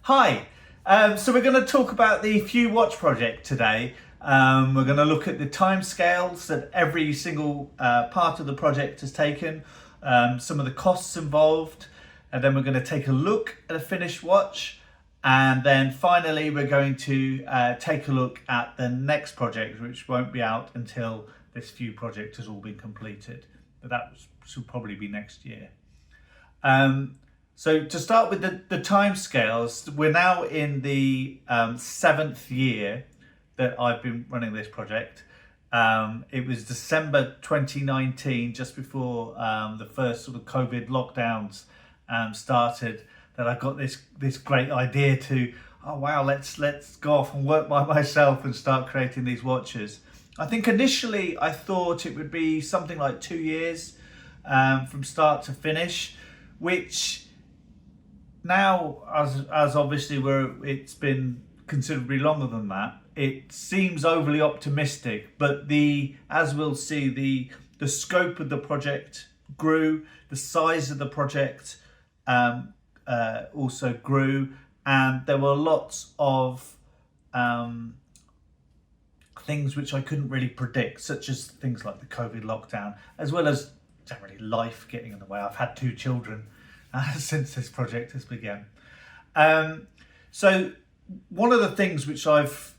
Hi, so we're going to talk about the Few Watch project today. We're going to look at the timescales that every single part of the project has taken, some of the costs involved, and then we're going to take a look at a finished watch. And then finally, we're going to take a look at the next project, which won't be out until this Few project has all been completed. But that should probably be next year. So to start with the timescales, we're now in the 7th year that I've been running this project. It was December 2019, just before the first sort of COVID lockdowns started, that I got this great idea to, oh wow, let's go off and work by myself and start creating these watches. I think initially I thought it would be something like 2 years from start to finish, which now, as obviously it's been considerably longer than that, it seems overly optimistic. But as we'll see, the scope of the project grew, the size of the project also grew, and there were lots of things which I couldn't really predict, such as things like the COVID lockdown, as well as generally life getting in the way. I've had 2 children since this project has begun. So one of the things which I've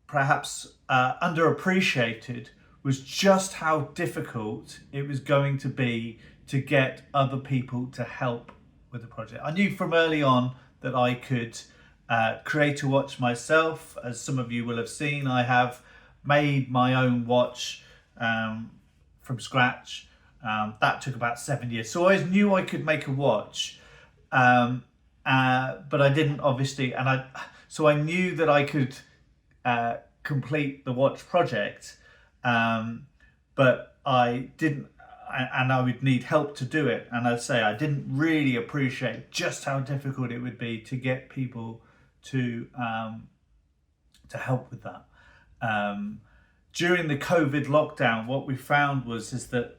perhaps underappreciated was just how difficult it was going to be to get other people to help with the project. I knew from early on that I could create a watch myself. As some of you will have seen, I have made my own watch from scratch. That took about 7 years. So I always knew I could make a watch, but I didn't, obviously. So I knew that I could complete the watch project, but I didn't, and I would need help to do it. And I'd say I didn't really appreciate just how difficult it would be to get people to help with that. During the COVID lockdown, what we found is that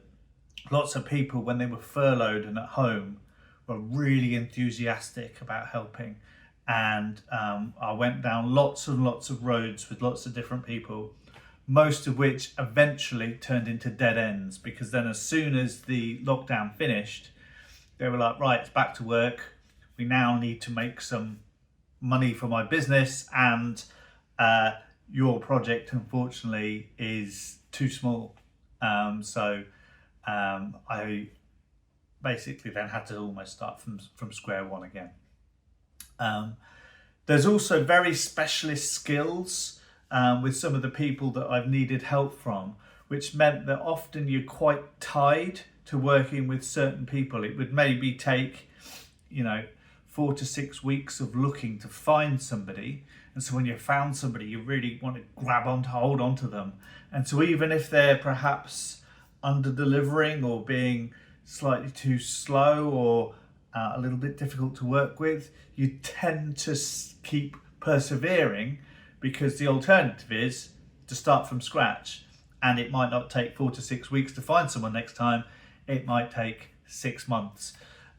lots of people, when they were furloughed and at home, were really enthusiastic about helping. And I went down lots and lots of roads with lots of different people, most of which eventually turned into dead ends, because then as soon as the lockdown finished, they were like, right, it's back to work. We now need to make some money for my business, and your project, unfortunately, is too small. I basically then had to almost start from square one again. There's also very specialist skills with some of the people that I've needed help from, which meant that often you're quite tied to working with certain people. It would maybe take, 4 to 6 weeks of looking to find somebody. And so when you found somebody, you really want to hold on to them. And so even if they're perhaps under delivering or being slightly too slow or a little bit difficult to work with, you tend to keep persevering, because the alternative is to start from scratch, and it might not take 4 to 6 weeks to find someone next time. It might take 6 months.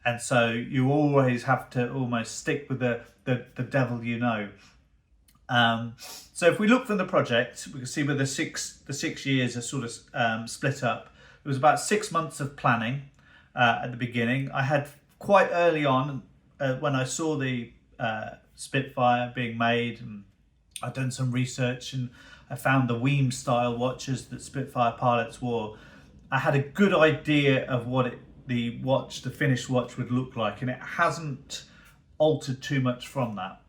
And so you always have to almost stick with the devil you know. So if we look from the project, we can see where the six years are sort of split up. It was about 6 months of planning at the beginning. I had quite early on, when I saw the Spitfire being made, and I'd done some research and I found the Weems style watches that Spitfire pilots wore. I had a good idea of what the finished watch would look like, and it hasn't altered too much from that.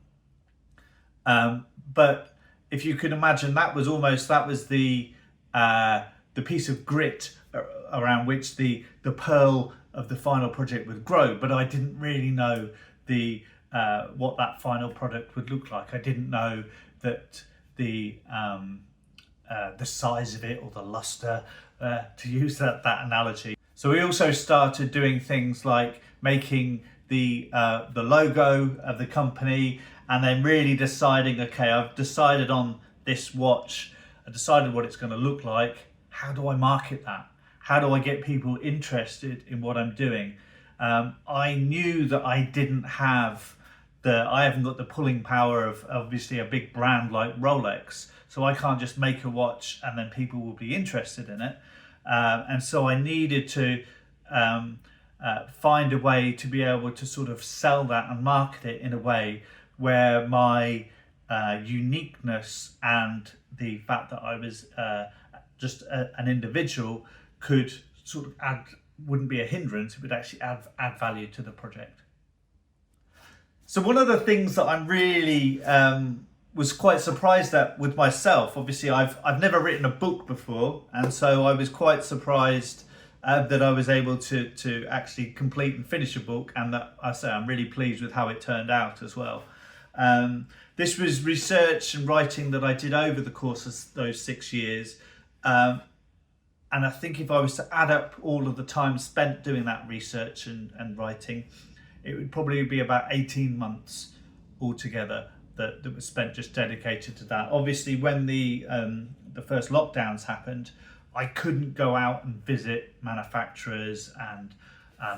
But if you could imagine, that was the piece of grit around which the pearl of the final project would grow. But I didn't really know what that final product would look like. I didn't know that the size of it, or the luster, to use that analogy. So we also started doing things like making the logo of the company, and then really deciding, okay, I've decided on this watch, I decided what it's going to look like. How do I market that? How do I get people interested in what I'm doing? I knew that I didn't have I haven't got the pulling power of obviously a big brand like Rolex, so I can't just make a watch and then people will be interested in it. And so I needed to find a way to be able to sort of sell that and market it in a way where my uniqueness and the fact that I was just an individual could sort of wouldn't be a hindrance, it would actually add value to the project. So one of the things that I'm really was quite surprised at with myself, obviously I've never written a book before, and so I was quite surprised that I was able to actually complete and finish a book, and that I'm really pleased with how it turned out as well. This was research and writing that I did over the course of those 6 years, and I think if I was to add up all of the time spent doing that research and writing, it would probably be about 18 months altogether that was spent just dedicated to that. Obviously, when the first lockdowns happened, I couldn't go out and visit manufacturers and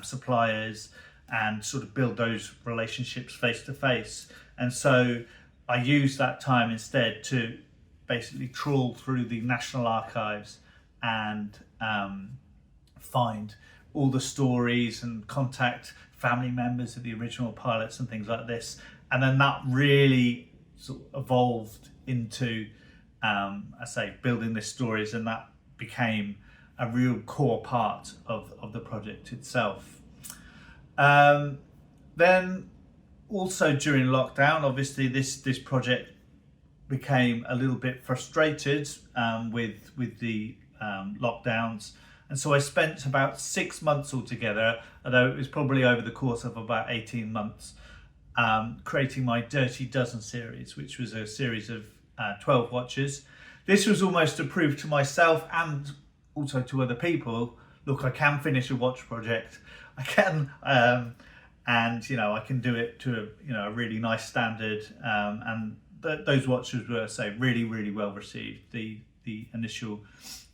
suppliers and sort of build those relationships face to face. And so I used that time instead to basically trawl through the National Archives and find all the stories and contact family members of the original pilots and things like this. And then that really sort of evolved into, building these stories, and that became a real core part of the project itself. Then also during lockdown, obviously this project became a little bit frustrated with the lockdowns, and so I spent about 6 months altogether, although it was probably over the course of about 18 months, creating my Dirty Dozen series, which was a series of 12 watches. This was almost to prove to myself and also to other people, look, I can finish a watch project. I can, and I can do it to a really nice standard. And those watches were, really, really well received. The initial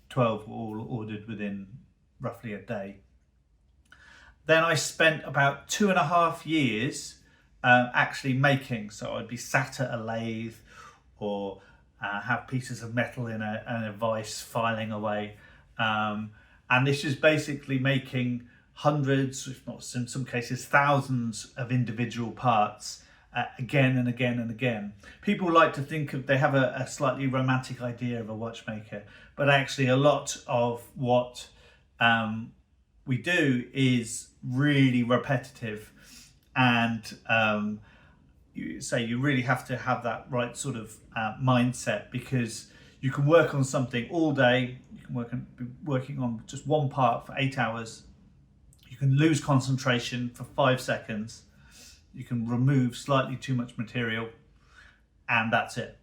12 were all ordered within roughly a day. Then I spent about 2.5 years actually making. So I'd be sat at a lathe or have pieces of metal in a vise filing away. And this is basically making hundreds, if not in some cases thousands of individual parts again and again and again. People like to think they have a slightly romantic idea of a watchmaker, but actually a lot of what we do is really repetitive, and you really have to have that right sort of mindset, because you can work on something all day. You can be working on just one part for 8 hours. You can lose concentration for 5 seconds. You can remove slightly too much material, and that's it.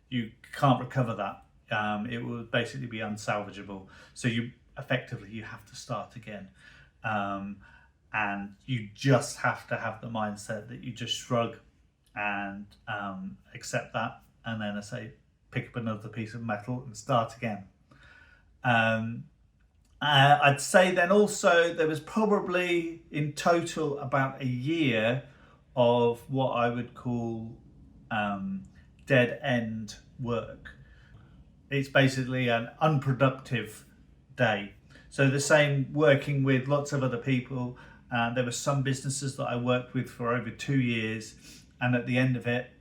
You can't recover that. It will basically be unsalvageable. So you have to start again. And you just have to have the mindset that you just shrug and accept that, and then pick up another piece of metal and start again. I'd say then also there was probably in total about a year of what I would call dead end work. It's basically an unproductive day. So the same, working with lots of other people. There were some businesses that I worked with for over 2 years, and at the end of it,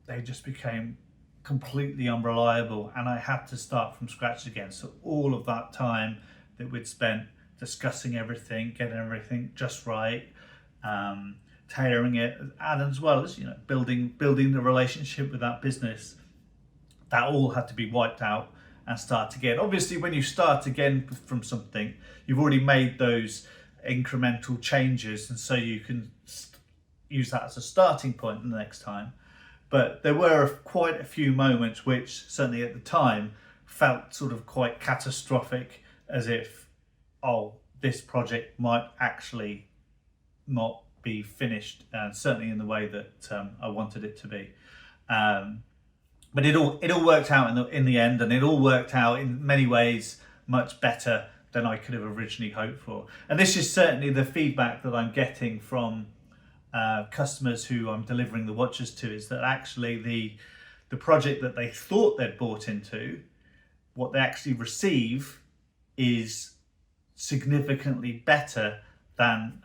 they just became completely unreliable, and I had to start from scratch again. So all of that time that we'd spent discussing everything, getting everything just right, tailoring it, and as well as building the relationship with that business, that all had to be wiped out and start again. Obviously, when you start again from something, you've already made those incremental changes, and so you can use that as a starting point the next time. But there were quite a few moments which certainly at the time felt sort of quite catastrophic, as if, this project might actually not be finished, certainly in the way that I wanted it to be. But it all worked out in the end, and it all worked out in many ways much better than I could have originally hoped for. And this is certainly the feedback that I'm getting from customers who I'm delivering the watches to is that actually the project that they thought they'd bought into, what they actually receive is significantly better than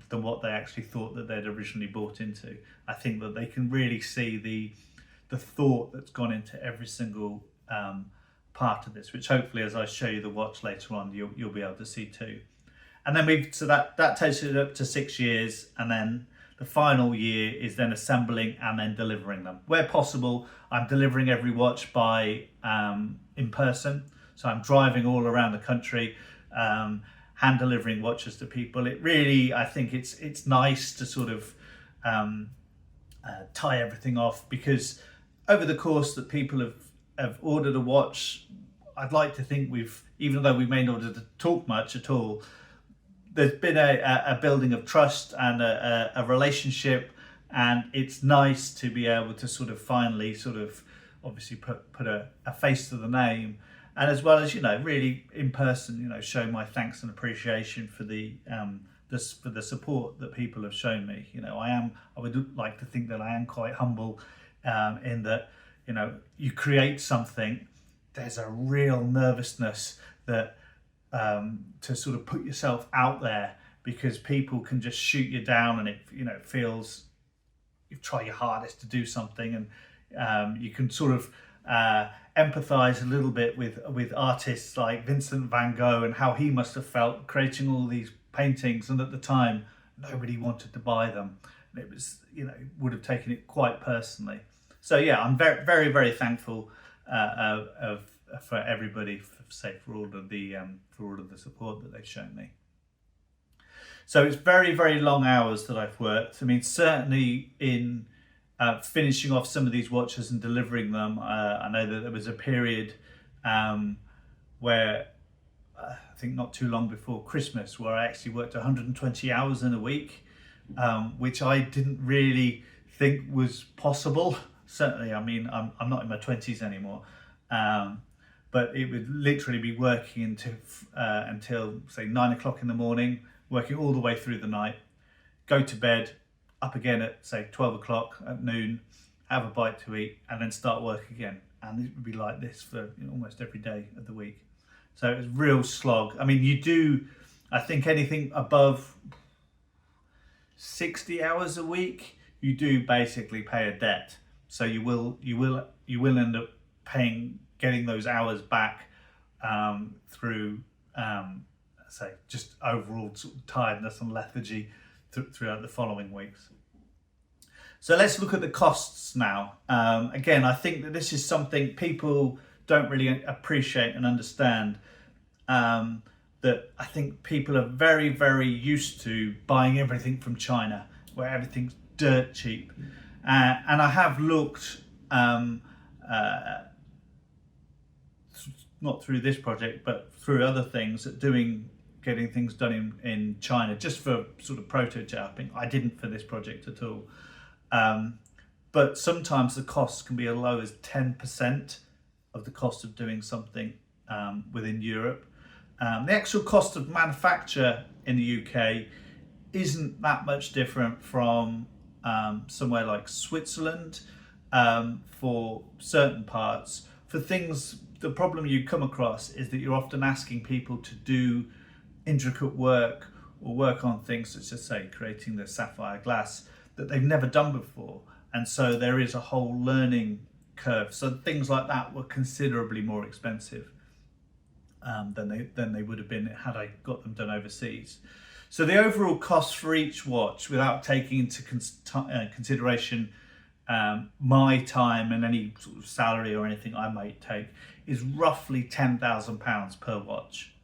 than what they actually thought that they'd originally bought into. I think that they can really see the thought that's gone into every single part of this, which hopefully, as I show you the watch later on, you'll be able to see too. And then that takes it up to 6 years, and then the final year is then assembling and then delivering them. Where possible, I'm delivering every watch by in person. So I'm driving all around the country, hand delivering watches to people. It really, I think it's nice to sort of tie everything off, because over the course that people have ordered a watch, I'd like to think even though we may not have to talk much at all, there's been a building of trust and a relationship, and it's nice to be able to sort of finally sort of obviously put a face to the name, and as well as, you know, really in person, you know, show my thanks and appreciation for the support that people have shown me. You know, I would like to think that I am quite humble in that, you know, you create something, there's a real nervousness that to sort of put yourself out there, because people can just shoot you down, and it feels you try your hardest to do something, and you can sort of empathize a little bit with artists like Vincent van Gogh and how he must have felt creating all these paintings, and at the time nobody wanted to buy them, and it was, you know, would have taken it quite personally. So yeah, I'm very, very, very thankful for everybody, for all of the support that they've shown me. So it's very, very long hours that I've worked. I mean, certainly in finishing off some of these watches and delivering them, I know that there was a period where I think not too long before Christmas, where I actually worked 120 hours in a week, which I didn't really think was possible. Certainly, I mean, I'm not in my 20s anymore, but it would literally be working until say 9 o'clock in the morning, working all the way through the night, go to bed, up again at say 12 o'clock at noon, have a bite to eat, and then start work again. And it would be like this for, you know, almost every day of the week. So it was real slog. I mean, you do, I think anything above 60 hours a week, you do basically pay a debt. So you will end up getting those hours back through say just overall sort of tiredness and lethargy throughout the following weeks. So let's look at the costs now. Again, I think that this is something people don't really appreciate and understand. That I think people are very, very used to buying everything from China, where everything's dirt cheap. And I have looked, not through this project, but through other things, at getting things done in China, just for sort of prototyping. I didn't for this project at all. But sometimes the costs can be as low as 10% of the cost of doing something within Europe. The actual cost of manufacture in the UK isn't that much different from somewhere like Switzerland for certain parts. For things, the problem you come across is that you're often asking people to do intricate work or work on things such as, say, creating the sapphire glass that they've never done before. And so there is a whole learning curve. So things like that were considerably more expensive than they would have been had I got them done overseas. So the overall cost for each watch, without taking into consideration my time and any sort of salary or anything I might take, is roughly £10,000 per watch,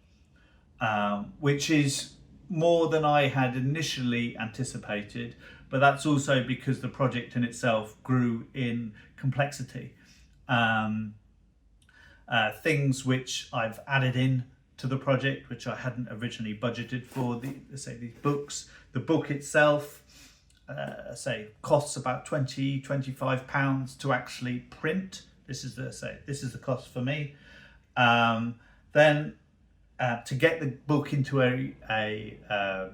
which is more than I had initially anticipated, but that's also because the project in itself grew in complexity. Things which I've added in to the project, which I hadn't originally budgeted for, these books. The book itself, costs about £25 to actually print. This is the cost for me. Then to get the book into a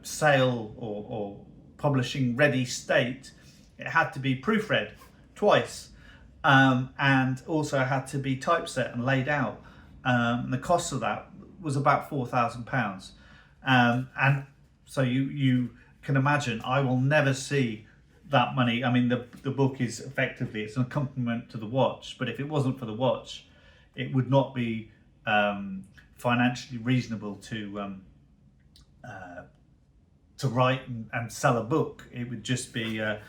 sale or publishing ready state, it had to be proofread twice, and also had to be typeset and laid out. And the cost of that was about £4,000. And so you can imagine, I will never see that money. I mean, the book is effectively, it's an accompaniment to the watch, but if it wasn't for the watch, it would not be financially reasonable to write and sell a book. It would just be a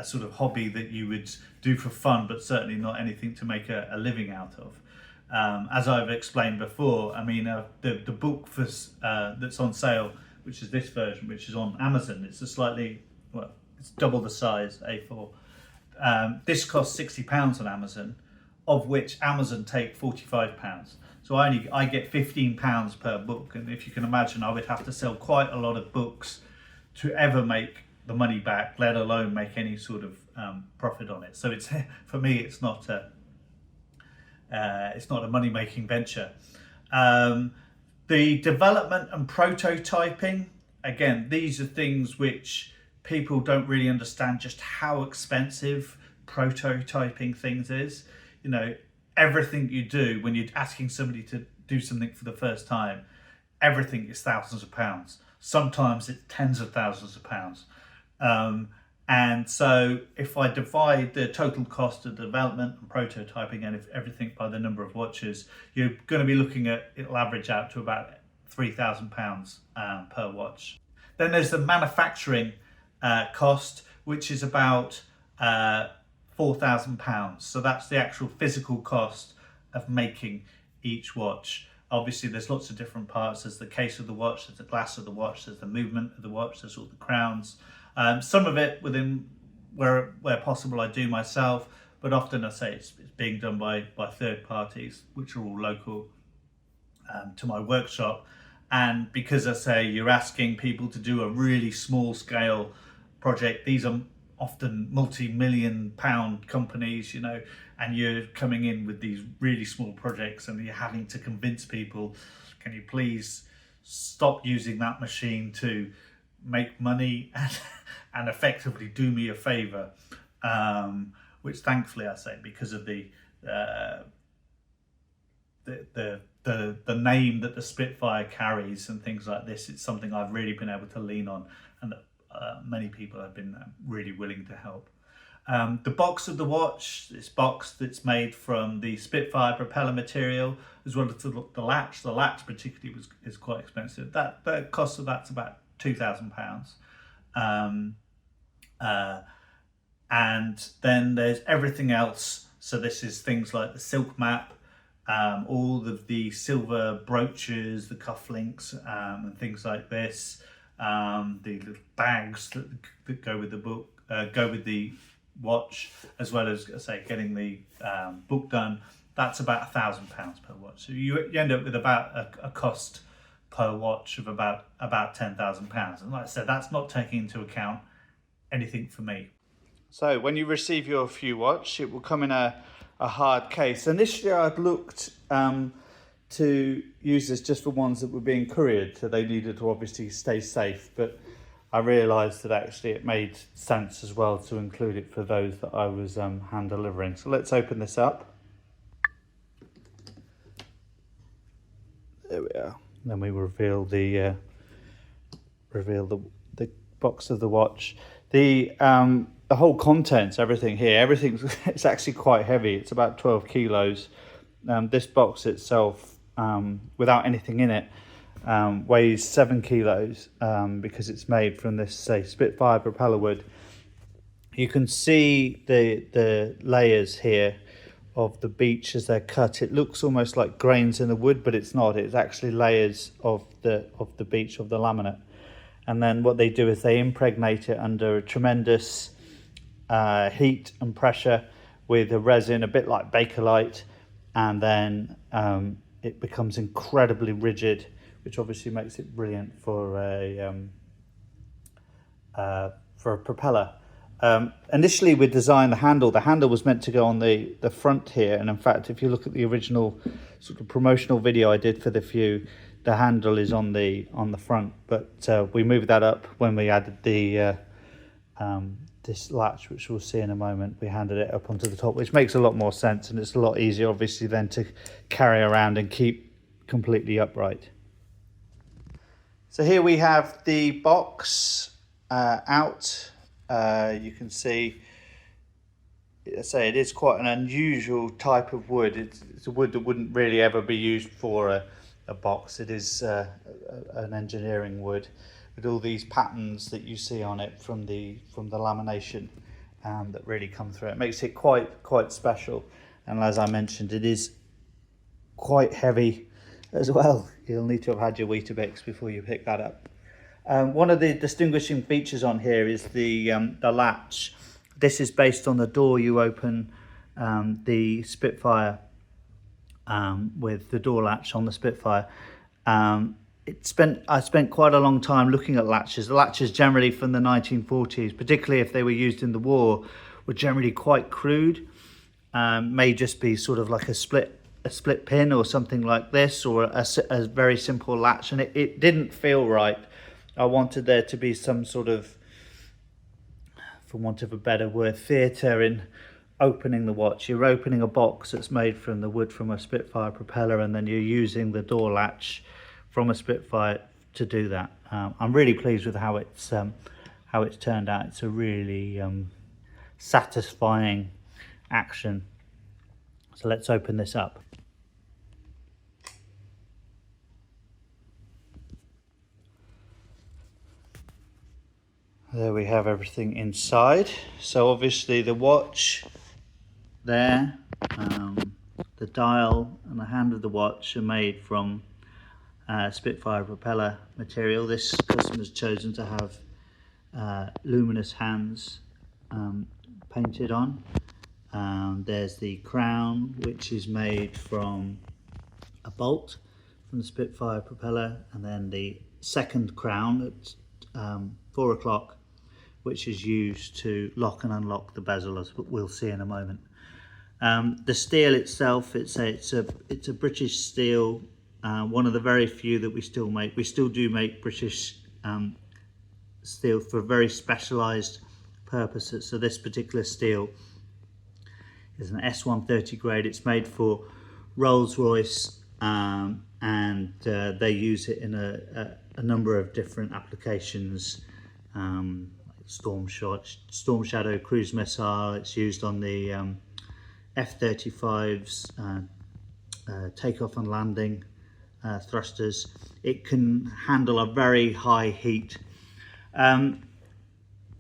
sort of hobby that you would do for fun, but certainly not anything to make a living out of. As I've explained before, I mean, the book for, that's on sale, which is this version, which is on Amazon, it's a slightly, well, it's double the size, A4. This costs £60 on Amazon, of which Amazon take £45. So I get £15 per book, and if you can imagine, I would have to sell quite a lot of books to ever make the money back, let alone make any sort of profit on it. So it's, for me, it's not a money-making venture. The development and prototyping, again, these are things which people don't really understand just how expensive prototyping things is. You know, everything you do when you're asking somebody to do something for the first time, everything is thousands of pounds. Sometimes it's tens of thousands of pounds. And so if I divide the total cost of development and prototyping and everything by the number of watches, you're going to be looking at, it'll average out to about £3,000 per watch. Then there's the manufacturing cost, which is about £4,000. So that's the actual physical cost of making each watch. Obviously, there's lots of different parts. There's the case of the watch, there's the glass of the watch, there's the movement of the watch, there's all the crowns. Some of it within where possible I do myself, but often I say it's being done by third parties, which are all local to my workshop. And because I say you're asking people to do a really small scale project, these are often multi-million pound companies, you know, and you're coming in with these really small projects and you're having to convince people, can you please stop using that machine to make money and effectively do me a favor, which thankfully I say, because of the name that the Spitfire carries and things like this, it's something I've really been able to lean on, and many people have been really willing to help. The box of the watch, this box that's made from the Spitfire propeller material, as well as the latch. The latch particularly is quite expensive. The cost of that's about £2,000. And then there's everything else. So this is things like the silk map, all of the silver brooches, the cufflinks, and things like this. The little bags that go with the book, go with the watch, as well as, I say, getting the book done. That's about £1,000 per watch. So you end up with about a cost per watch of about £10,000. And like I said, that's not taking into account anything for me. So when you receive your View watch, it will come in a hard case. Initially, I'd looked to use this just for ones that were being couriered, so they needed to obviously stay safe. But I realised that actually it made sense as well to include it for those that I was hand delivering. So let's open this up. There we are. Then we reveal the box of the watch. The whole contents, everything here, it's actually quite heavy. It's about 12 kilos. This box itself, without anything in it, weighs 7 kilos because it's made from this, say, Spitfire propeller wood. You can see the layers here of the beech as they're cut. It looks almost like grains in the wood, but it's not. It's actually layers of the beech, of the laminate. And then what they do is they impregnate it under a tremendous heat and pressure with a resin, a bit like Bakelite, and then it becomes incredibly rigid, which obviously makes it brilliant for a propeller. Initially we designed the handle. The handle was meant to go on the front here, and in fact, if you look at the original sort of promotional video I did for the View, the handle is on the front, but we moved that up when we added the this latch, which we'll see in a moment. We handed it up onto the top, which makes a lot more sense, and it's a lot easier obviously then to carry around and keep completely upright. So here we have the box out. You can see, I say, it is quite an unusual type of wood. It's a wood that wouldn't really ever be used for a box. It is an engineering wood with all these patterns that you see on it from the lamination that really come through. It makes it quite special, and as I mentioned, it is quite heavy as well. You'll need to have had your Weetabix before you pick that up. One of the distinguishing features on here is the latch. This is based on the door you open the Spitfire with the door latch on the Spitfire. I spent quite a long time looking at latches. The latches generally from the 1940s, particularly if they were used in the war, were generally quite crude. May just be sort of like a split pin or something like this, or a very simple latch, and it didn't feel right. I wanted there to be some sort of, for want of a better word, theatre in opening the watch. You're opening a box that's made from the wood from a Spitfire propeller, and then you're using the door latch from a Spitfire to do that. I'm really pleased with how it's turned out. It's a really satisfying action. So let's open this up. There we have everything inside. So obviously the watch there, the dial and the hand of the watch are made from Spitfire propeller material. This customer's chosen to have luminous hands painted on. There's the crown, which is made from a bolt from the Spitfire propeller, and then the second crown at 4 o'clock, which is used to lock and unlock the bezel, as we'll see in a moment. The steel itself, it's a British steel, one of the very few that we still make. We still do make British steel for very specialised purposes. So this particular steel is an S130 grade. It's made for Rolls-Royce, and they use it in a number of different applications, like Storm Shadow cruise missile. It's used on the F-35's takeoff and landing thrusters. It can handle a very high heat.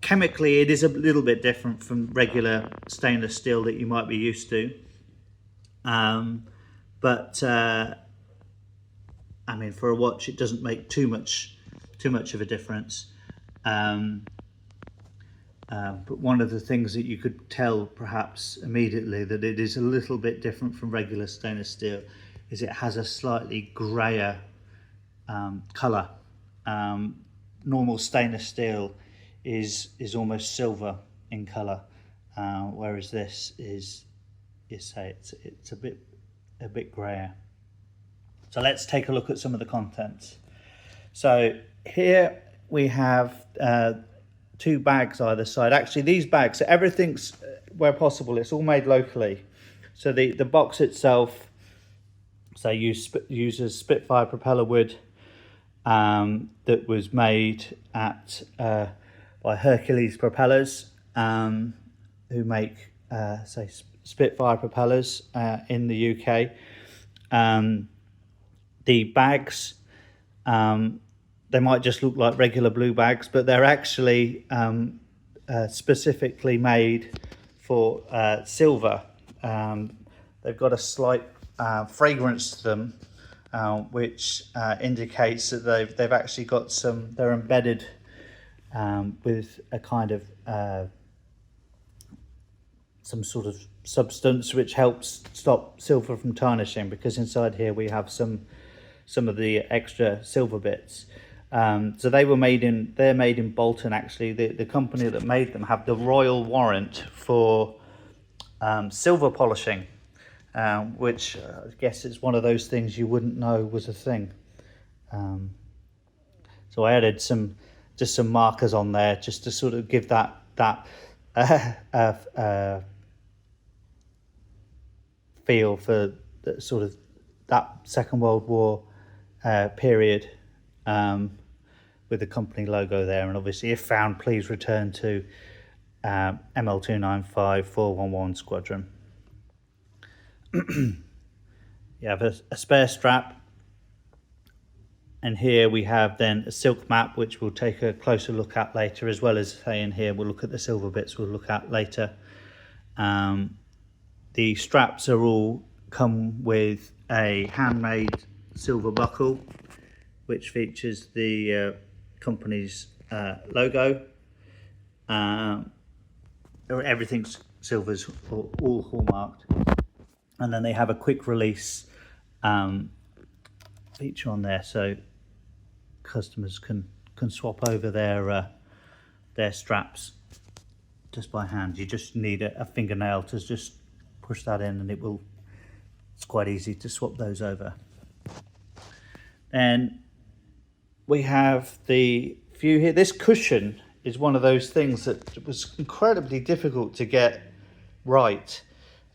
Chemically, it is a little bit different from regular stainless steel that you might be used to. But I mean, for a watch, it doesn't make too much of a difference. But one of the things that you could tell perhaps immediately that it is a little bit different from regular stainless steel is it has a slightly grayer colour. Normal stainless steel is almost silver in colour, whereas this is, it's a bit grayer. So let's take a look at some of the contents. So here we have 2 bags either side. Actually, these bags, so everything's, where possible, it's all made locally. So the box itself, so uses Spitfire propeller wood that was made at by Hercules Propellers, who make say Spitfire propellers in the UK. The bags, they might just look like regular blue bags, but they're actually specifically made for silver. They've got a slight fragrance to them, which indicates that they've actually got some, they're embedded with a kind of some sort of substance which helps stop silver from tarnishing, because inside here we have some of the extra silver bits. So they're made in Bolton. Actually, the company that made them have the royal warrant for silver polishing, which I guess is one of those things you wouldn't know was a thing. So I added some markers on there just to sort of give that that feel for the, sort of that Second World War period, with the company logo there. And obviously, if found, please return to ML295 411 Squadron. You have a spare strap, and here we have then a silk map, which we'll take a closer look at later, as well as saying here we'll look at the silver bits we'll look at later. The straps are all come with a handmade silver buckle, which features the company's logo. Everything's silver's all hallmarked, and then they have a quick release feature on there, so customers can swap over their straps just by hand. You just need a fingernail to just push that in, and it's quite easy to swap those over. And we have the view here. This cushion is one of those things that was incredibly difficult to get right.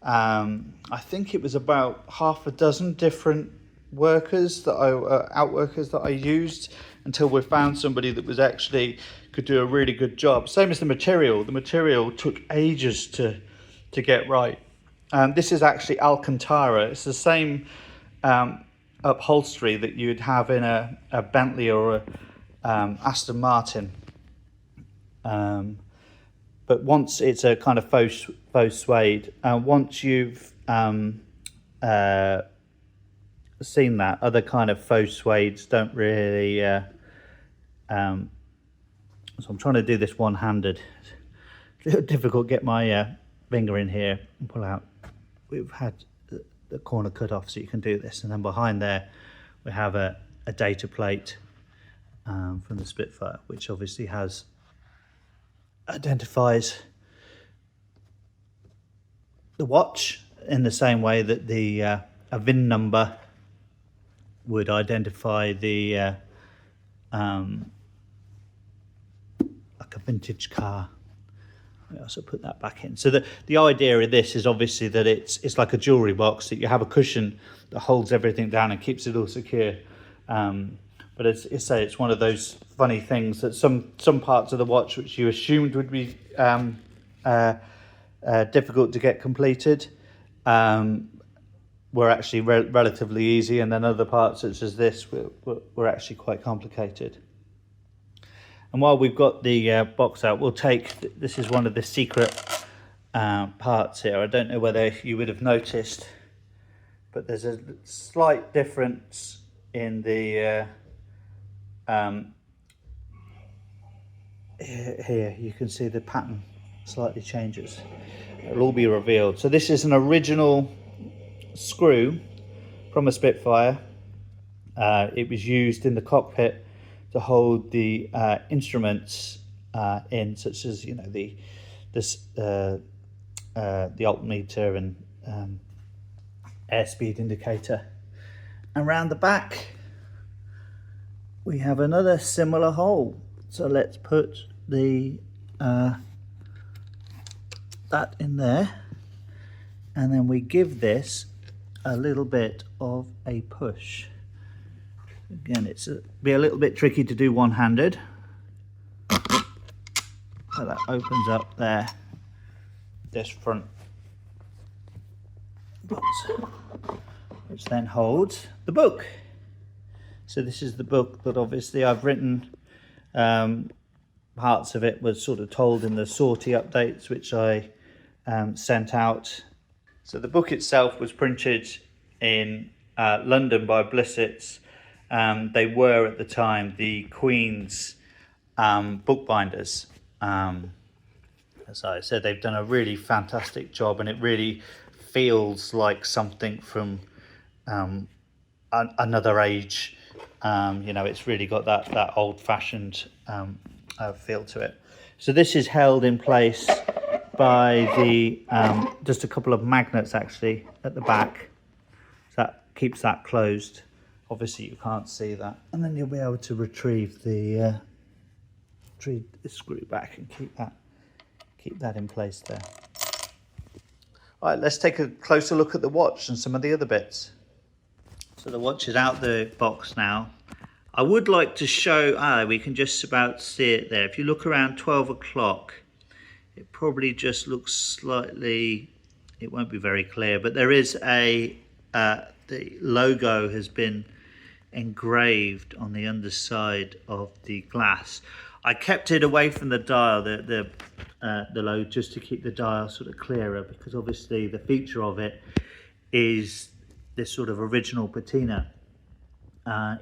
I think it was about half a dozen different workers that outworkers that I used until we found somebody that was actually could do a really good job. Same as the material. The material took ages to get right. This is actually Alcantara. It's the same upholstery that you'd have in a Bentley or a Aston Martin. But once it's a kind of faux suede, once you've seen that, other kind of faux suedes don't really. So I'm trying to do this one-handed. It's a little difficult to get my finger in here and pull out. We've had the corner cut off so you can do this, and then behind there we have a data plate from the Spitfire, which obviously identifies the watch in the same way that the a VIN number would identify the like a vintage car. I also put that back in. So the idea of this is obviously that it's like a jewelry box, that you have a cushion that holds everything down and keeps it all secure. But it's one of those funny things that some parts of the watch which you assumed would be difficult to get completed were actually relatively easy, and then other parts such as this were actually quite complicated. And while we've got the box out, we'll take, this is one of the secret parts here. I don't know whether you would have noticed, but there's a slight difference in the here you can see the pattern slightly changes. It'll all be revealed. So this is an original screw from a Spitfire. It was used in the cockpit to hold the instruments in, such as the altimeter and airspeed indicator. And around the back we have another similar hole. So let's put the that in there, and then we give this a little bit of a push. Again, be a little bit tricky to do one-handed. So that opens up there, this front box, which then holds the book. So this is the book that obviously I've written. Parts of it was sort of told in the sortie updates which I sent out. So the book itself was printed in London by Blissets. They were at the time the Queen's bookbinders. As I said, they've done a really fantastic job, and it really feels like something from another age. It's really got that old-fashioned feel to it. So this is held in place by the just a couple of magnets actually at the back. So that keeps that closed. Obviously you can't see that, and then you'll be able to retrieve the screw back and keep that keep that in place there. All right, let's take a closer look at the watch and some of the other bits. So the watch is out the box now. I would like to show, we can just about see it there. If you look around 12 o'clock, it probably just looks slightly, it won't be very clear, but there is the logo has been engraved on the underside of the glass. I kept it away from the dial, the logo, just to keep the dial sort of clearer, because obviously the feature of it is this sort of original patina.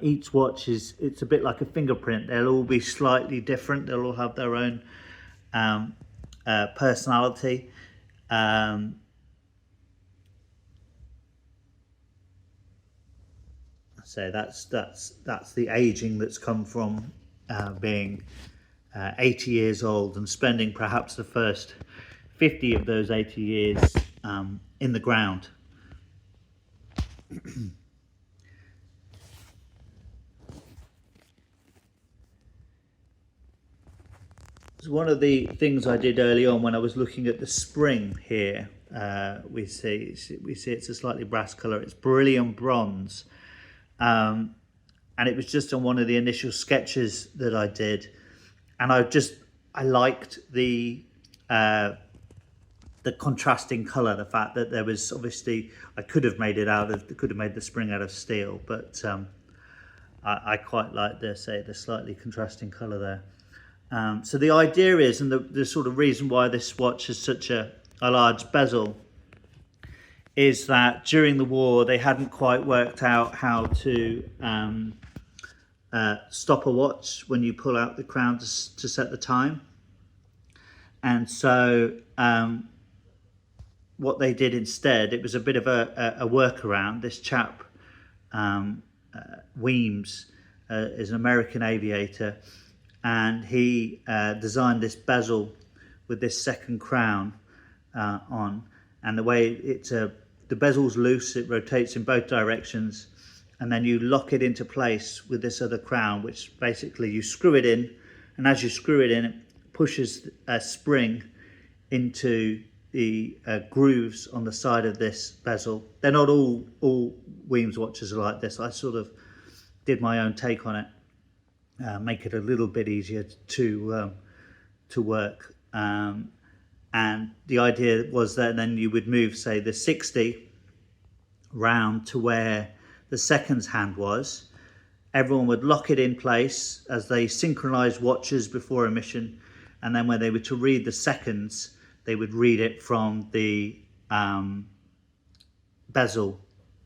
Each watch it's a bit like a fingerprint. They'll all be slightly different. They'll all have their own personality. So that's the aging that's come from being 80 years old and spending perhaps the first 50 of those 80 years in the ground. So one of the things I did early on when I was looking at the spring here, we see it's a slightly brass colour. It's beryllium bronze, and it was just on one of the initial sketches that I did, and I liked the contrasting colour. The fact that there was obviously I could have made the spring out of steel, but I quite like the slightly contrasting colour there. So the idea is, and the sort of reason why this watch has such a large bezel, is that during the war they hadn't quite worked out how to stop a watch when you pull out the crown to set the time. And so what they did instead, it was a bit of a workaround. This chap, Weems, is an American aviator, and he designed this bezel with this second crown on, and the way the bezel's loose, it rotates in both directions, and then you lock it into place with this other crown, which basically you screw it in, and as you screw it in, it pushes a spring into the grooves on the side of this bezel. They're not all Weems watches are like this. I sort of did my own take on it. Make it a little bit easier to work, and the idea was that then you would move, say, the 60 round to where the seconds hand was. Everyone would lock it in place as they synchronized watches before a mission, and then when they were to read the seconds, they would read it from the bezel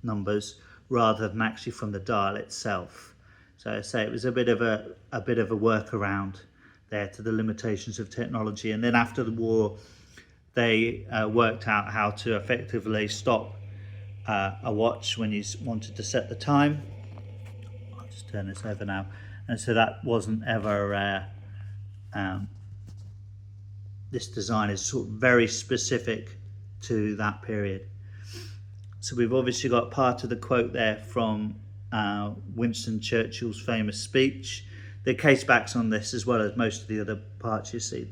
numbers rather than actually from the dial itself. So I say it was a bit of a workaround there to the limitations of technology. And then after the war, they worked out how to effectively stop a watch when you wanted to set the time. I'll just turn this over now. And so that wasn't ever, this design is sort of very specific to that period. So we've obviously got part of the quote there from Winston Churchill's famous speech. The case backs on this, as well as most of the other parts you see.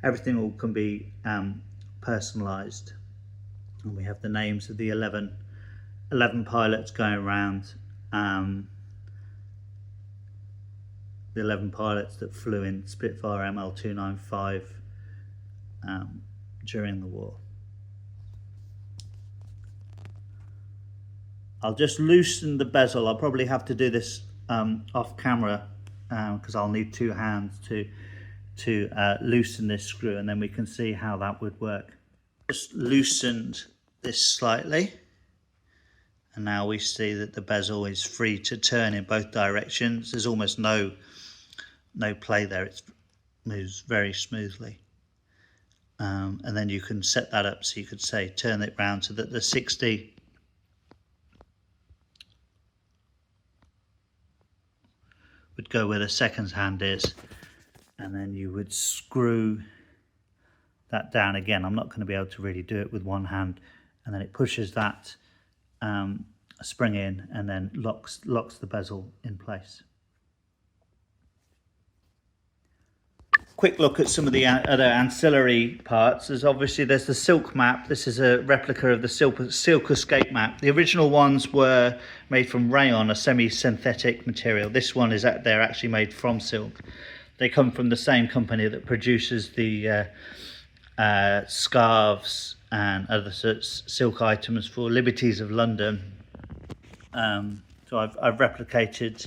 Everything can be personalised, and we have the names of the 11 pilots going around. The 11 pilots that flew in Spitfire ML295 during the war. I'll just loosen the bezel. I'll probably have to do this off camera because I'll need two hands to loosen this screw, and then we can see how that would work. Just loosened this slightly, and now we see that the bezel is free to turn in both directions. There's almost no play there. It moves very smoothly. And then you can set that up, so you could say turn it round so that the 60 would go where the seconds hand is, and then you would screw that down again. I'm not going to be able to really do it with one hand, and then it pushes that spring in and then locks the bezel in place. quick look at some of the other ancillary parts. There's the silk map. This is a replica of the silk escape map. The original ones were made from rayon, a semi-synthetic material. This one is they're actually made from silk. They come from the same company that produces the scarves and other sorts silk items for Liberties of London. So I've replicated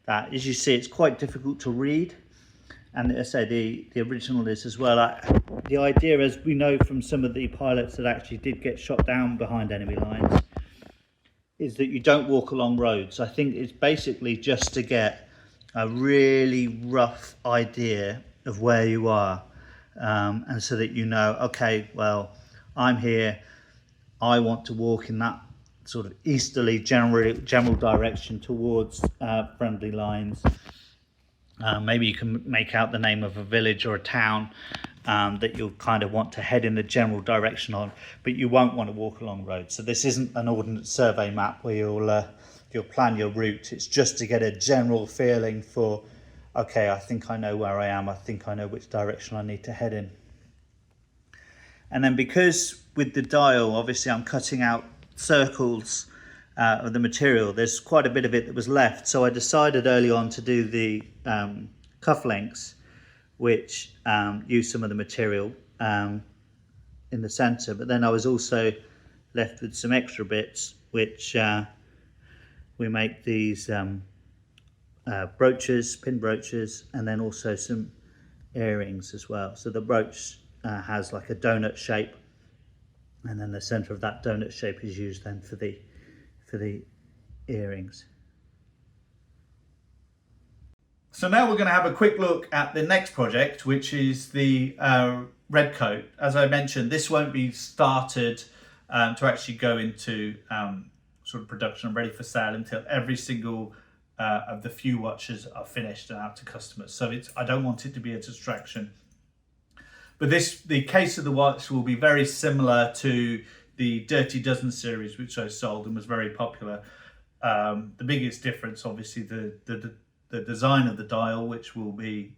that. As you see, it's quite difficult to read. And as I say, the original is as well. The idea, as we know from some of the pilots that actually did get shot down behind enemy lines, is that you don't walk along roads. I think it's basically just to get a really rough idea of where you are. And so that you know, okay, well, I'm here. I want to walk in that sort of easterly general direction towards friendly lines. Maybe you can make out the name of a village or a town that you'll kind of want to head in the general direction on, but you won't want to walk along roads. So this isn't an ordnance survey map where you'll plan your route. It's just to get a general feeling for, okay, I think I know where I am. I think I know which direction I need to head in. And then because with the dial, obviously I'm cutting out circles of the material, there's quite a bit of it that was left, so I decided early on to do the cufflinks, which use some of the material in the center, but then I was also left with some extra bits, which we make these brooches, pin brooches, and then also some earrings as well. So the brooch has like a donut shape, and then the center of that donut shape is used then for the earrings. So now we're going to have a quick look at the next project, which is the red coat. As I mentioned, this won't be started to actually go into sort of production and ready for sale until every single of the few watches are finished and out to customers. So I don't want it to be a distraction. But the case of the watch will be very similar to the Dirty Dozen series, which I sold and was very popular. The biggest difference, obviously, the design of the dial, which will be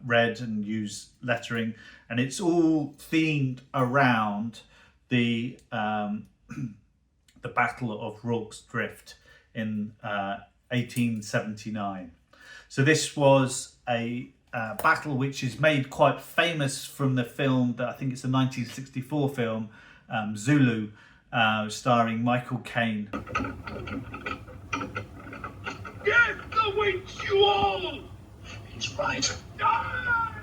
red and use lettering, and it's all themed around the the Battle of Rorke's Drift in 1879. So this was a battle which is made quite famous from the film that I think it's a 1964 film, Zulu, starring Michael Caine. Get the winch, you all! He's right. Die!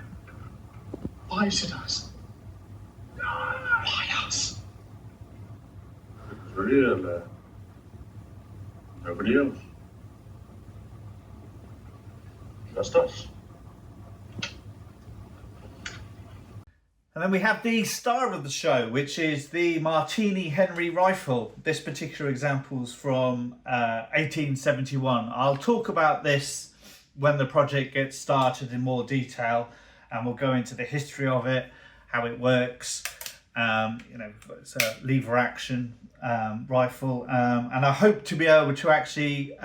Why is it us? Die! Why us? It's really nobody else. Just us. And then we have the star of the show, which is the Martini Henry rifle. This particular example is from 1871. I'll talk about this when the project gets started in more detail, and we'll go into the history of it, how it works. It's a lever action rifle, and I hope to be able to actually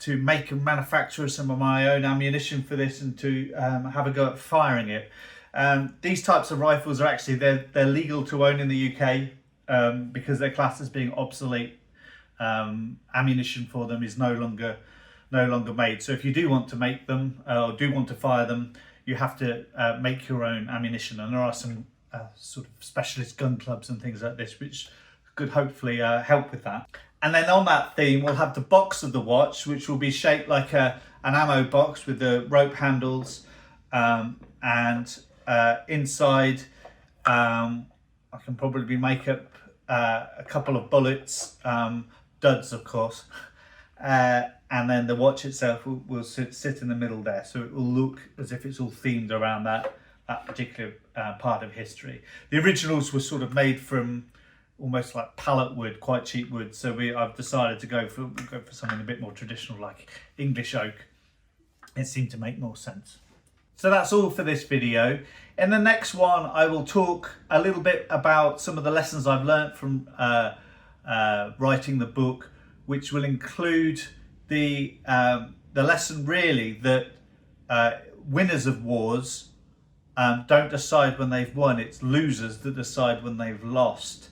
to make and manufacture some of my own ammunition for this, and to have a go at firing it. These types of rifles are actually they're legal to own in the UK because they're classed as being obsolete. Ammunition for them is no longer made. So if you do want to make them or do want to fire them, you have to make your own ammunition. And there are some sort of specialist gun clubs and things like this which could hopefully help with that. And then on that theme, we'll have the box of the watch, which will be shaped like an ammo box with the rope handles, and inside I can probably make up a couple of bullets, duds of course, and then the watch itself will sit in the middle there, so it will look as if it's all themed around that particular part of history. The originals were sort of made from almost like pallet wood, quite cheap wood, so I've decided to go for something a bit more traditional like English oak. It seemed to make more sense. So that's all for this video. In the next one, I will talk a little bit about some of the lessons I've learned from writing the book, which will include the lesson really that winners of wars don't decide when they've won. It's losers that decide when they've lost.